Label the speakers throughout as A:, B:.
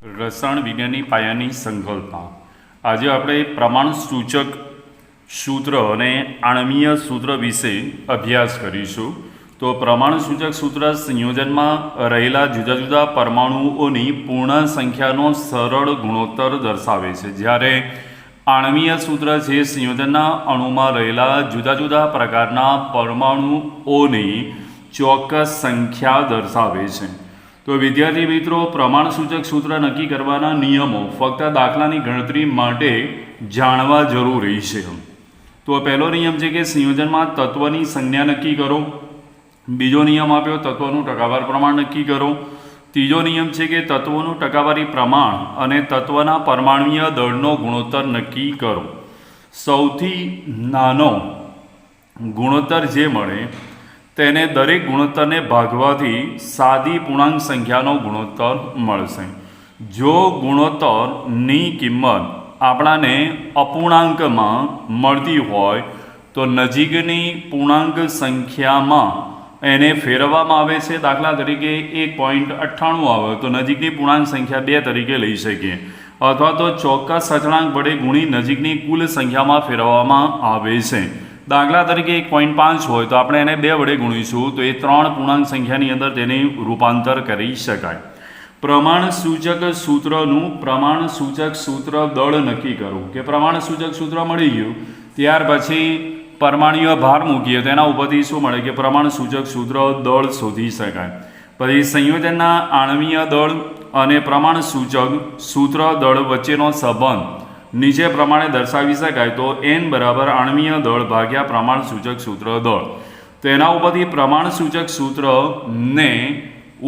A: રસાયણ વિજ્ઞાનની પાયાની સંકલ્પના. આજે આપણે પ્રમાણસૂચક સૂત્ર અને આણ્વીય સૂત્ર વિશે અભ્યાસ કરીશું. તો પ્રમાણસૂચક સૂત્ર સંયોજનમાં રહેલા જુદા જુદા પરમાણુઓની પૂર્ણ સંખ્યાનો સરળ ગુણોત્તર દર્શાવે છે, જ્યારે આણ્વીય સૂત્ર છે સંયોજનના અણુમાં રહેલા જુદા જુદા પ્રકારના પરમાણુઓની ચોક્કસ સંખ્યા દર્શાવે છે. તો વિદ્યાર્થી મિત્રો, પ્રમાણસૂચક સૂત્ર નક્કી કરવાના નિયમો ફક્ત દાખલાની ગણતરી માટે જાણવા જરૂરી છે. તો પહેલો નિયમ છે કે સંયોજનમાં તત્વની સંજ્ઞા નક્કી કરો. બીજો નિયમ આપ્યો તત્વનું ટકાવાર પ્રમાણ નક્કી કરો. ત્રીજો નિયમ છે કે તત્વોનું ટકાવારી પ્રમાણ અને તત્વના પરમાણુય દળનો ગુણોત્તર નક્કી કરો. સૌથી નાનો ગુણોત્તર જે મળે તેને દરેક ગુણોત્તરને ભાગવાથી સાદી પૂર્ણાંક સંખ્યાનો ગુણોત્તર મળશે. જો ગુણોત્તરની કિંમત આપણાને અપૂર્ણાંકમાં મળતી હોય તો નજીકની પૂર્ણાંક સંખ્યામાં એને ફેરવવામાં આવે છે. દાખલા તરીકે 1.98 આવે તો નજીકની પૂર્ણાંક સંખ્યા 2 તરીકે લઈ શકીએ, અથવા તો ચોક્કસ અચળાંક વડે ગુણી નજીકની કુલ સંખ્યામાં ફેરવવામાં આવે છે. દાખલા તરીકે 1.5 હોય તો આપણે એને 2 વડે ગુણીશું તો એ 3 પૂર્ણાંક સંખ્યાની અંદર તેને રૂપાંતર કરી શકાય. પ્રમાણસૂચક સૂત્રનું પ્રમાણસૂચક સૂત્ર દળ નક્કી કરવું. કે પ્રમાણસૂચક સૂત્ર મળી ગયું, ત્યાર પછી પરમાણુય ભાર મૂકીએ તો એના ઉપરથી શું મળે કે પ્રમાણસૂચક સૂત્ર દળ શોધી શકાય. પછી સંયોજનના આણ્વીય દળ અને પ્રમાણસૂચક સૂત્ર દળ વચ્ચેનો સંબંધ નીચે પ્રમાણે દર્શાવી શકાય. તો n બરાબર આણ્વીય દળ ભાગ્યા પ્રમાણસૂચક સૂત્ર દળ. તો એના ઉપરથી પ્રમાણસૂચક સૂત્રને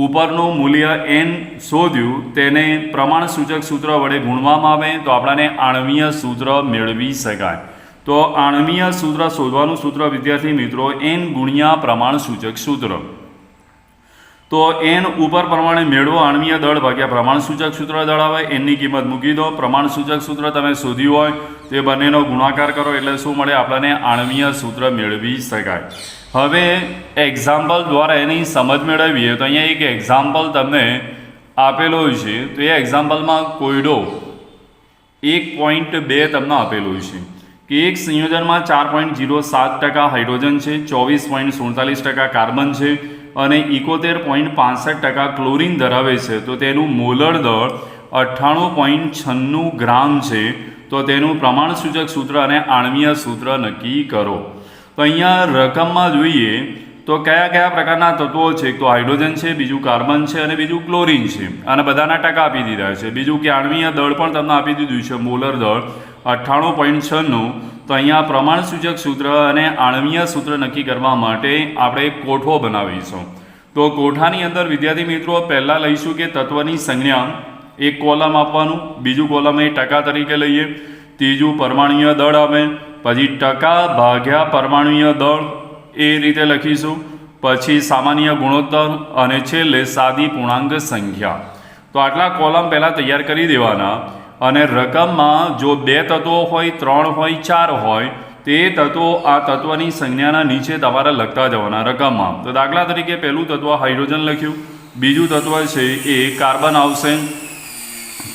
A: ઉપરનું મૂલ્ય n શોધ્યું તેને પ્રમાણસૂચક સૂત્ર વડે ગુણવામાં આવે તો આપણાને આણ્વીય સૂત્ર મેળવી શકાય. તો આણ્વીય સૂત્ર શોધવાનું સૂત્ર વિદ્યાર્થી મિત્રો n ગુણ્યા પ્રમાણસૂચક સૂત્ર. તો n ઉપર પ્રમાણે મેળવો આણ્વીય દળ ભાગ્યા પ્રમાણસૂચક સૂત્ર દળ આવે. એની કિંમત મૂકી દો. પ્રમાણસૂચક સૂત્ર તમે શોધ્યું હોય તે બંનેનો ગુણાકાર કરો એટલે શું મળે આપણને આણ્વીય સૂત્ર મેળવી શકાય. હવે એક્ઝામ્પલ દ્વારા એની સમજ મેળવીએ તો અહીંયા એક એક્ઝામ્પલ તમને આપેલો છે. તો એ એક્ઝામ્પલમાં કોયડો 1.2 તમને આપેલો છે કે એક સંયોજનમાં 4.07% હાઇડ્રોજન છે, 24.47% કાર્બન છે અને 71.65% ક્લોરીન ધરાવે છે. તો તેનું મોલર દળ 98.96 ગ્રામ છે. તો તેનું પ્રમાણસૂચક સૂત્ર અને આણ્વીય સૂત્ર નક્કી કરો. તો અહીંયા રકમમાં જોઈએ તો કયા કયા પ્રકારના તત્વો છે. તો હાઇડ્રોજન છે, બીજું કાર્બન છે અને બીજું ક્લોરીન છે, અને બધાના ટકા આપી દીધા છે. બીજું કે આણ્વીય દળ પણ તમને આપી દીધું છે, મોલર દળ 98.96. તો અહીંયા પ્રમાણસૂચક સૂત્ર અને આણ્વીય સૂત્ર નક્કી કરવા માટે આપણે એક કોઠો બનાવીશું. તો કોઠાની અંદર વિદ્યાર્થી મિત્રો પહેલાં લઈશું કે તત્વની સંજ્ઞા, એક કોલમ આપવાનું, બીજું કોલમ એ ટકા તરીકે લઈએ, ત્રીજું પરમાણુય દળ આવે, પછી ટકા ભાગ્યા પરમાણુય દળ એ રીતે લખીશું, પછી સામાન્ય ગુણોત્તર અને છેલ્લે સાદી પૂર્ણાંક સંખ્યા. તો આટલા કોલમ પહેલાં તૈયાર કરી દેવાના. અને રકમમાં જો 2 તત્વો હોય, 3 હોય, 4 હોય તે તત્વો આ તત્વની સંજ્ઞાના નીચે તમારે લખતા જવાના રકમમાં. તો દાખલા તરીકે પહેલું તત્વ હાઇડ્રોજન લખ્યું, બીજું તત્વ છે એ કાર્બન આવશે,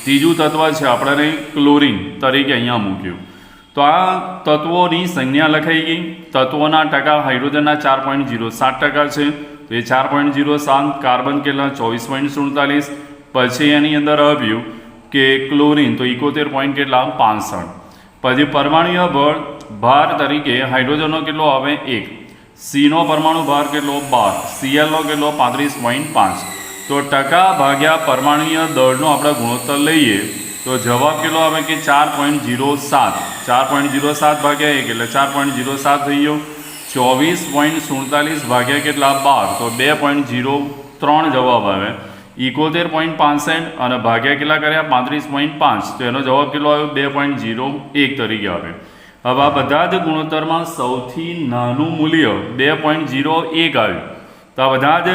A: ત્રીજું તત્વ છે આપણે ક્લોરીન તરીકે અહીંયા મૂક્યું. તો આ તત્વોની સંજ્ઞા લખાઈ ગઈ. તત્વોના ટકા હાઇડ્રોજનના 4.07% છે, તો એ 4.07. કાર્બન કેટલા 24.47. પછી એની અંદર આવ્યું કે ક્લોરીન તો 71.65. પછી પરમાણુય ભાર તરીકે હાઇડ્રોજનનો કેટલો આવે 1, સીનો પરમાણુ ભાર કેટલો 12, સીએલનો કેટલો 35.5. તો ટકા ભાગ્યા પરમાણુય દળનો આપણે ગુણોત્તર લઈએ તો જવાબ કેટલો આવે કે 4.07. 4.07 ભાગ્યા 1 એટલે 4.07 થઈ ગયો. 24.47 ભાગ્યા કેટલા 12 તો 2.03 જવાબ આવે. 71.65 અને ભાગ્યા કેટલા કર્યા 35.5 તો એનો જવાબ કેટલો આવ્યો 2.01 તરીકે આવે. હવે આ બધા જ ગુણોત્તરમાં સૌથી નાનું મૂલ્ય 2.01 આવ્યું. તો આ બધા જ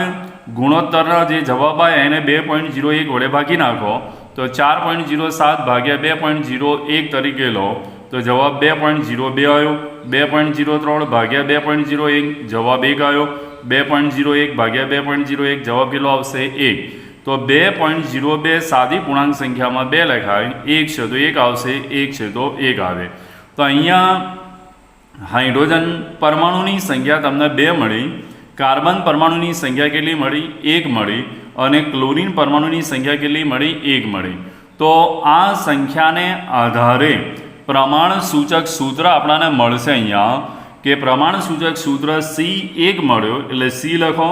A: ગુણોત્તરના જે જવાબ આવ્યા એને 2.01 વડે ભાગી નાખો તો 4.07 ભાગ્યા 2.01 તરીકે લો તો જવાબ 2.02 આવ્યો. 2.03 ભાગ્યા 2.01 જવાબ 1 આવ્યો. 2.01 ભાગ્યા 2.01 જવાબ કેટલો આવશે 1. તો 2.02 સાદી પૂર્ણાંક સંખ્યામાં 2 લખાય, 1 છે તો 1 આવશે, 1 છે તો 1 આવે. તો અહીંયા હાઇડ્રોજન પરમાણુની સંખ્યા તમને 2 મળી, કાર્બન પરમાણુની સંખ્યા કેટલી મળી? 1 મળી, અને ક્લોરીન પરમાણુની સંખ્યા કેટલી મળી? 1 મળી. તો આ સંખ્યાને આધારે પ્રમાણ સૂચક સૂત્ર આપણને મળશે અહીંયા કે પ્રમાણ સૂચક સૂત્ર C1 મળ્યો એટલે C લખો,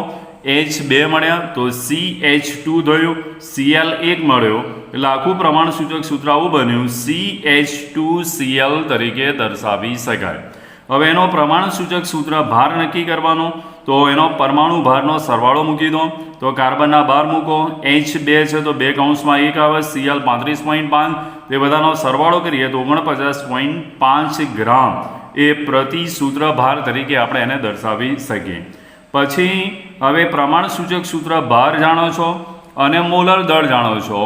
A: H2 મળ્યા તો CH2 થયું, Cl1 મળ્યો એટલે આખું પ્રમાણ સૂચક સૂત્ર આવું બન્યું, CH2Cl તરીકે દર્શાવી શકાય. હવે એનો પ્રમાણ સૂચક સૂત્ર ભાર નક્કી કરવાનો, તો એનો પરમાણુ ભારનો સરવાળો મૂકી દો. તો કાર્બનના ભાર મૂકો, H2 છે તો 2 કૌંસમાં 1 આવે, Cl 35.5, તે બધાનો સરવાળો કરીએ તો 49.5 ગ્રામ એ પ્રતિ સૂત્ર ભાર તરીકે આપણે એને દર્શાવી શકીએ. પછી હવે પ્રમાણ સૂચક સૂત્ર ભાર જાણો છો અને મોલર દળ જાણો છો,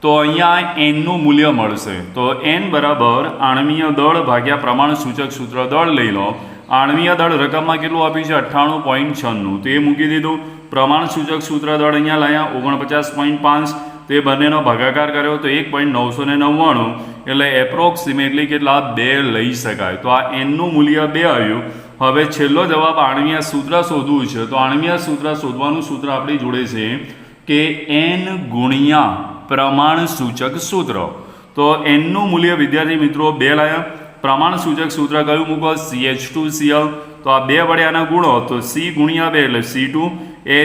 A: તો અહીંયા Nનું મૂલ્ય મળશે. તો N બરાબર આણ્વીય દળ ભાગ્યા પ્રમાણ સૂચક સૂત્ર દળ લઈ લો. આણ્વીય દળ રકમમાં કેટલું આપ્યું છે? 98.96, તે મૂકી દીધું. પ્રમાણ સૂચક સૂત્ર દળ અહીંયા લાયા 49.5, તે બંનેનો ભાગાકાર કર્યો તો 1.999, એટલે એપ્રોક્સિમેટલી કેટલા? 2 લઈ શકાય. તો આ Nનું મૂલ્ય 2 આવ્યું. હવે છેલ્લો જવાબ આણ્વીય સૂત્ર શોધવું છે, તો આણ્વીય સૂત્ર શોધવાનું સૂત્ર આપણી જોડે છે કે N ગુણ્યા પ્રમાણ સૂચક સૂત્ર. તો Nનું મૂલ્ય વિદ્યાર્થી મિત્રો 2 લાયા. પ્રમાણ સૂચક સૂત્ર કયું મૂકો? CH2Cl. તો આ 2 વડે આના ગુણો તો C ગુણ્યા 2 એટલે C2,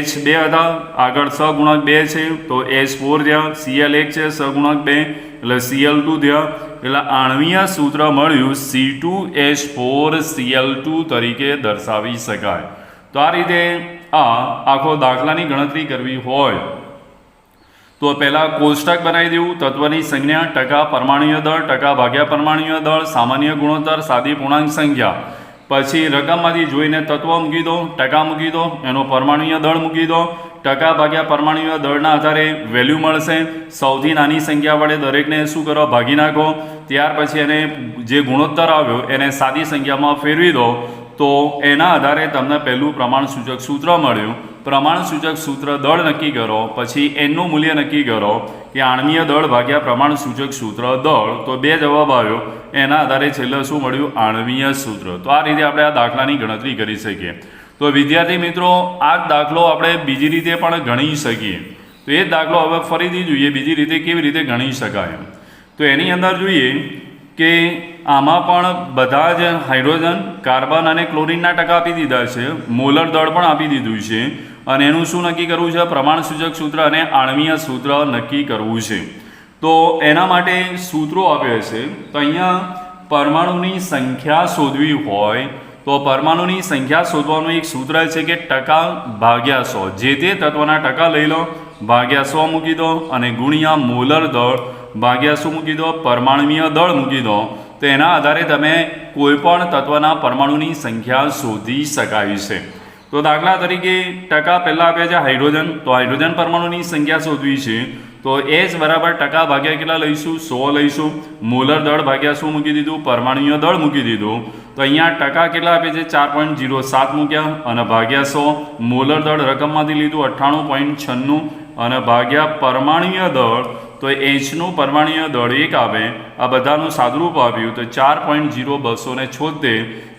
A: H2 હતા આગળ સહગુણક 2 છે તો H4 થયા, Cl1 છે સહગુણક 2 એટલે Cl2 થયા. એટલે આણ્વીય સૂત્ર મળ્યું C2H4Cl2 તરીકે દર્શાવી શકાય. તો આ રીતે આ આખો દાખલાની ગણતરી કરવી હોય તો પહેલાં કોષ્ટક બનાવી દેવું. તત્વની સંજ્ઞા, ટકા પરમાણુય દળ, ટકા ભાગ્યા પરમાણુય દળ, સામાન્ય ગુણોત્તર, સાદી પૂર્ણાંક સંખ્યા. પછી રકમમાંથી જોઈને તત્વ મૂકી દો, ટકા મૂકી દો, એનો પરમાણુય દળ મૂકી દો. ટકા ભાગ્યા પરમાણુય દળના આધારે વેલ્યુ મળશે. સૌથી નાની સંખ્યા વડે દરેકને શું કરો? ભાગી નાખો. ત્યાર પછી એને જે ગુણોત્તર આવ્યો એને સાદી સંખ્યામાં ફેરવી દો, તો એના આધારે તમને પહેલું પ્રમાણ સૂચક સૂત્ર મળ્યું. પ્રમાણ સૂચક સૂત્ર દળ નક્કી કરો, પછી Nનું મૂલ્ય નક્કી કરો કે આણ્વીય દળ ભાગ્યા પ્રમાણ સૂચક સૂત્ર દળ, તો 2 જવાબ આવ્યો. એના આધારે છેલ્લે શું મળ્યું? આણ્વીય સૂત્ર. તો આ રીતે આપણે આ દાખલાની ગણતરી કરી શકીએ. તો વિદ્યાર્થી મિત્રો, આ દાખલો આપણે બીજી રીતે પણ ગણી શકીએ. તો એ દાખલો હવે ફરીથી જોઈએ બીજી રીતે કેવી રીતે ગણી શકાય. તો એની અંદર જોઈએ કે આમાં પણ બધા જ હાઇડ્રોજન, કાર્બન અને ક્લોરીનના ટકા આપી દીધા છે, મોલર દળ પણ આપી દીધું છે, અને એનું શું નક્કી કરવું છે? પ્રમાણ સૂચક સૂત્ર અને આણ્વીય સૂત્ર નક્કી કરવું છે. તો એના માટે સૂત્રો આપ્યા છે. તો અહીંયા પરમાણુની સંખ્યા શોધવી હોય તો પરમાણુની સંખ્યા શોધવાનું એક સૂત્ર છે કે ટકા ભાગ્યા 100. જે તે તત્વના ટકા લઈ લો, ભાગ્યા 100 મૂકી દો, અને ગુણ્યા મોલર દળ ભાગ્યા શું મૂકી દો? પરમાણુય દળ મૂકી દો. તો એના આધારે તમે કોઈપણ તત્વના પરમાણુની સંખ્યા શોધી શકાય છે. તો દાખલા તરીકે ટકા પહેલાં આપ્યા છે હાઇડ્રોજન, તો હાઇડ્રોજન પરમાણુની સંખ્યા શોધવી છે. તો H બરાબર ટકા ભાગ્યા કેટલા લઈશું? 100 લઈશું. મોલર દળ ભાગ્યા શું મૂકી દીધું? પરમાણુય દળ મૂકી દીધું. તો અહીંયા ટકા કેટલા આપે છે? 4.07 મૂક્યા, અને ભાગ્યા 100. મોલર દળ રકમમાંથી લીધું 98.96, અને ભાગ્યા પરમાણુય દળ, તો Hનું પરમાણુય દળ 1 આવે. આ બધાનું સાદુરૂપ આપ્યું તો 4.0276,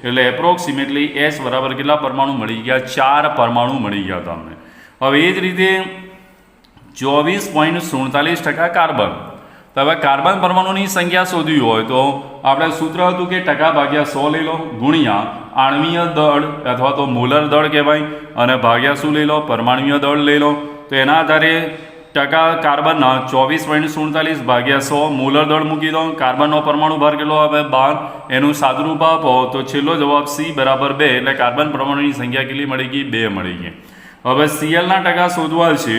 A: એટલે એપ્રોક્સિમેટલી H બરાબર કેટલા પરમાણુ મળી ગયા? 4 પરમાણુ મળી ગયા તમને. હવે એ જ રીતે 24.47% કાર્બન. તો હવે કાર્બન પરમાણુની સંખ્યા શોધવી હોય તો આપણે સૂત્ર હતું કે ટકા ભાગ્યા 100 લઈ લો, ગુણ્યા આણ્વીય દળ અથવા તો મોલર દળ કહેવાય, અને ભાગ્યા શું લઈ લો? પરમાણુય દળ લઈ લો. તો એના આધારે ટકા કાર્બનના 24.47 ભાગ્યા 100, મોલર દળ મૂકી દો. કાર્બનનો પરમાણુ ભાર કેટલો આવે? 12. એનું સાદુરૂપ આપો તો છેલ્લો જવાબ C બરાબર 2, એટલે કાર્બન પરમાણુની સંખ્યા કેટલી મળી ગઈ? 2 મળી ગઈ. હવે Clના ટકા શોધવા છે.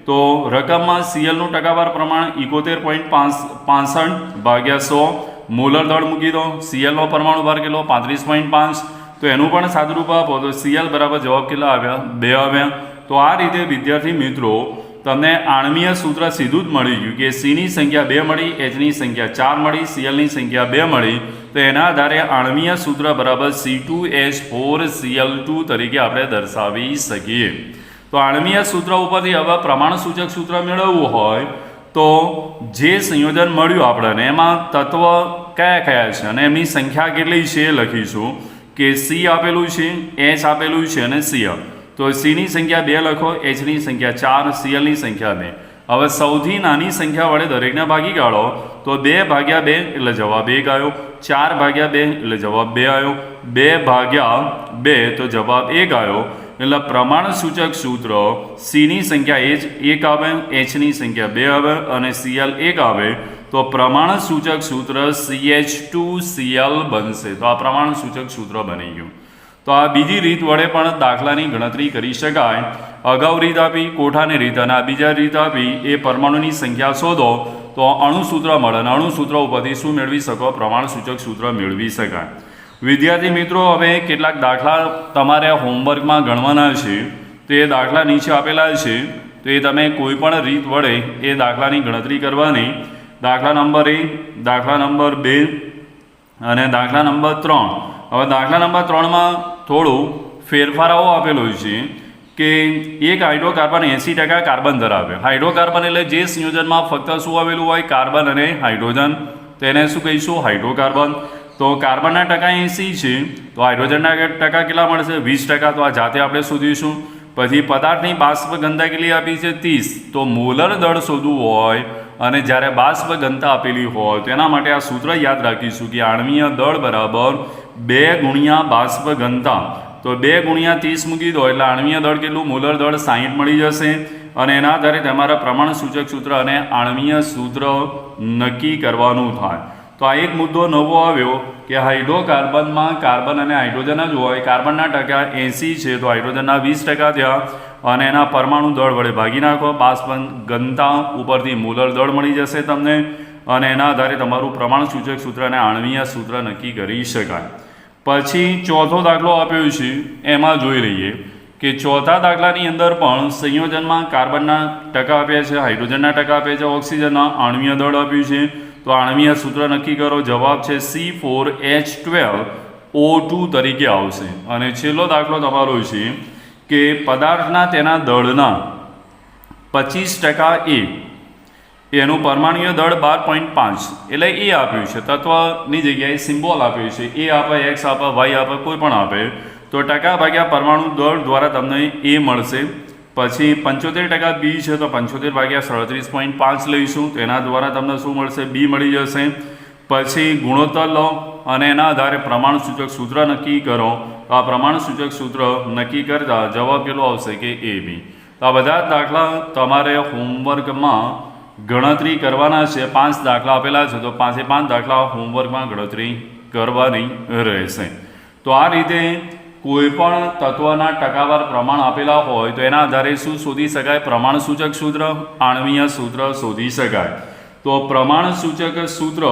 A: તો રકમમાં Clનું ટકાવાર પ્રમાણ 71.65 ભાગ્યા 100, મોલર દળ મૂકી દો. Clનો પરમાણુ ભાર કેટલો? 35.5. તો એનું પણ સાદુરૂપ આપો તો Cl બરાબર જવાબ કેટલા આવ્યા? 2 આવ્યા. તો આ રીતે વિદ્યાર્થી મિત્રો તમને આણ્વીય સૂત્ર સીધું જ મળી ગયું કે Cની સંખ્યા 2 મળી, Hની સંખ્યા 4 મળી, Clની સંખ્યા 2 મળી. તો એના આધારે આણ્વીય સૂત્ર બરાબર C2H4Cl2 તરીકે આપણે દર્શાવી શકીએ. તો તો આણ્વીય સૂત્ર ઉપરથી હવે પ્રમાણસૂચક સૂત્ર મેળવવું હોય તો જે સંયોજન મળ્યું આપણને એમાં તત્વ કયા કયા છે અને એમની સંખ્યા કેટલી છે એ લખીશું કે સી આપેલું છે, એચ આપેલું છે અને સીએલ. તો સીની સંખ્યા 2 લખો, એચની સંખ્યા 4, સીએલની સંખ્યા 2. હવે સૌથી નાની સંખ્યા વડે દરેકને ભાગી કાઢો તો 2/2 એટલે જવાબ 1 આવ્યો, 4/2 એટલે જવાબ 2 આવ્યો, 2/2 તો જવાબ 1 આવ્યો. એટલે પ્રમાણસૂચક સૂત્ર સીની સંખ્યા 1 આવે, એચની સંખ્યા 2 આવે અને સીએલ 1 આવે તો પ્રમાણસૂચક સૂત્ર CH2Cl બનશે. તો આ પ્રમાણસૂચક સૂત્ર બની ગયું. તો આ બીજી રીત વડે પણ દાખલાની ગણતરી કરી શકાય. અગાઉ રીત આપી કોઠાની રીત અને આ બીજા રીત આપી એ પરમાણુની સંખ્યા શોધો તો અણુસૂત્ર મળે અને અણુસૂત્ર ઉપરથી શું મેળવી શકો? પ્રમાણસૂચક સૂત્ર મેળવી શકાય. વિદ્યાર્થી મિત્રો, હવે કેટલાક દાખલા તમારે હોમવર્કમાં ગણવાના છે. તો એ દાખલા નીચે આપેલા છે, તો એ તમે કોઈ પણ રીત વડે એ દાખલાની ગણતરી કરવાની. દાખલા નંબર 1, દાખલા નંબર 2 અને દાખલા નંબર 3. હવે દાખલા નંબર 3માં થોડું ફેરફારો આપેલો છે કે એક હાઇડ્રોકાર્બન 80% કાર્બન ધરાવે. હાઇડ્રોકાર્બન એટલે જે સંયોજનમાં ફક્ત શું આવેલું હોય? કાર્બન અને હાઇડ્રોજન. તેને શું કહીશું? હાઇડ્રોકાર્બન. તો કાર્બનના ટકા 80 છે તો હાઇડ્રોજનના ટકા કેટલા મળશે? 20%. તો આ જાતે આપણે શોધીશું. પછી પદાર્થની બાષ્પ ઘનતા કેટલી આપી છે? 30. તો મોલર દળ શોધવું હોય અને જ્યારે બાષ્પ ઘનતા આપેલી હોય તો એના માટે આ સૂત્ર યાદ રાખીશું કે આણ્વીય દળ બરાબર 2 ગુણ્યા બાષ્પ ઘનતા. તો 2 ગુણ્યા 30 મૂકી દો એટલે આણ્વીય દળ કેટલું? મોલર દળ 60 મળી જશે. અને એના આધારે તમારા પ્રમાણસૂચક સૂત્ર અને આણ્વીય સૂત્ર નક્કી કરવાનું થાય. તો આ એક મુદ્દો નવો આવ્યો કે હાઇડ્રોકાર્બનમાં કાર્બન અને હાઇડ્રોજન જ હોય. કાર્બનના ટકા 80 છે તો હાઇડ્રોજનના 20% થયા અને એના પરમાણુ દળ વડે ભાગી નાખો. બાષ્પ ઘનતા ઉપરથી મોલર દળ મળી જશે તમને અને એના આધારે તમારું પ્રમાણસૂચક સૂત્ર અને આણ્વીય સૂત્ર નક્કી કરી શકાય. પછી ચોથો દાખલો આપ્યો છે એમાં જોઈ લઈએ કે ચોથા દાખલાની અંદર પણ સંયોજનમાં કાર્બનના ટકા આપ્યા છે, હાઇડ્રોજનના ટકા આપ્યા છે, ઓક્સિજનના આણ્વીય દળ આપ્યું છે. તો આણ્વીય સૂત્ર નક્કી કરો. જવાબ છે C4H12O2 તરીકે આવશે. અને છેલ્લો દાખલો તમારો છે કે પદાર્થના તેના દળના 25% એનું પરમાણુય દળ 12.5 એટલે એ આપ્યું છે. તત્વની જગ્યાએ સિમ્બોલ આપ્યું છે. એ આપે, એક્સ આપે, વાય આપે, કોઈ પણ આપે તો ટકા ભાગ્યા પરમાણુ દળ દ્વારા તમને એ મળશે. પછી 75% બી છે તો 75/37.5 લઈશું તો એના દ્વારા તમને શું મળશે? બી મળી જશે. પછી ગુણોત્તર લો અને એના આધારે પ્રમાણસૂચક સૂત્ર નક્કી કરો. તો આ પ્રમાણસૂચક સૂત્ર નક્કી કરતા જવાબ કેટલો આવશે? કે એ બી. તો આ બધા દાખલા તમારે હોમવર્કમાં ગણતરી કરવાના છે. 5 દાખલા આપેલા છે તો 5 દાખલા હોમવર્કમાં ગણતરી કરવાની રહેશે. તો આ રીતે કોઈ પણ તત્વના ટકાવાર પ્રમાણ આપેલા હોય તો એના આધારે શું શોધી શકાય? પ્રમાણસૂચક સૂત્ર, આણ્વીય સૂત્ર શોધી શકાય. તો પ્રમાણસૂચક સૂત્ર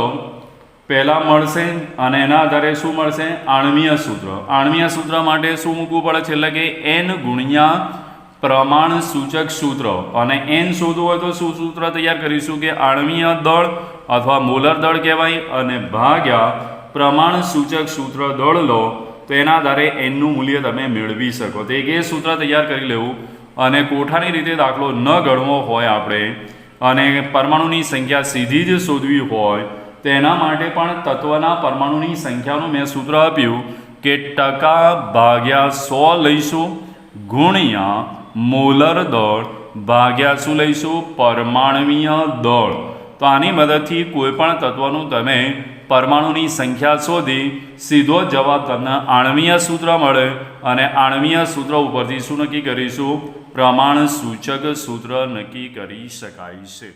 A: પહેલાં મળશે અને એના આધારે શું મળશે? આણ્વીય સૂત્ર. આણ્વીય સૂત્ર માટે શું મૂકવું પડે છે? એટલે કે n ગુણ્યા પ્રમાણસૂચક સૂત્ર. અને n શોધવું હોય તો શું સૂત્ર તૈયાર કરીશું? કે આણ્વીય દળ અથવા મોલર દળ કહેવાય અને ભાગ્યા પ્રમાણસૂચક સૂત્ર દળ લો તો એના આધારે એનનું મૂલ્ય તમે મેળવી શકો. તો એક એ સૂત્ર તૈયાર કરી લેવું અને કોઠાની રીતે દાખલો ન ગણવો હોય આપણે અને પરમાણુની સંખ્યા સીધી જ શોધવી હોય તો એના માટે પણ તત્વના પરમાણુની સંખ્યાનું મેં સૂત્ર આપ્યું કે ટકા ભાગ્યા 100 લઈશું ગુણ્યા મોલર દળ ભાગ્યા શું લઈશું? પરમાણુય દળ. તો આની મદદથી કોઈ પણ તત્વનું તમે પરમાણુની સંખ્યા શોધી સીધો જવાબ તમને આણ્વીય સૂત્ર મળે અને આણ્વીય સૂત્ર ઉપરથી શું નક્કી કરીશું? પ્રમાણસૂચક સૂત્ર નક્કી કરી શકાય છે.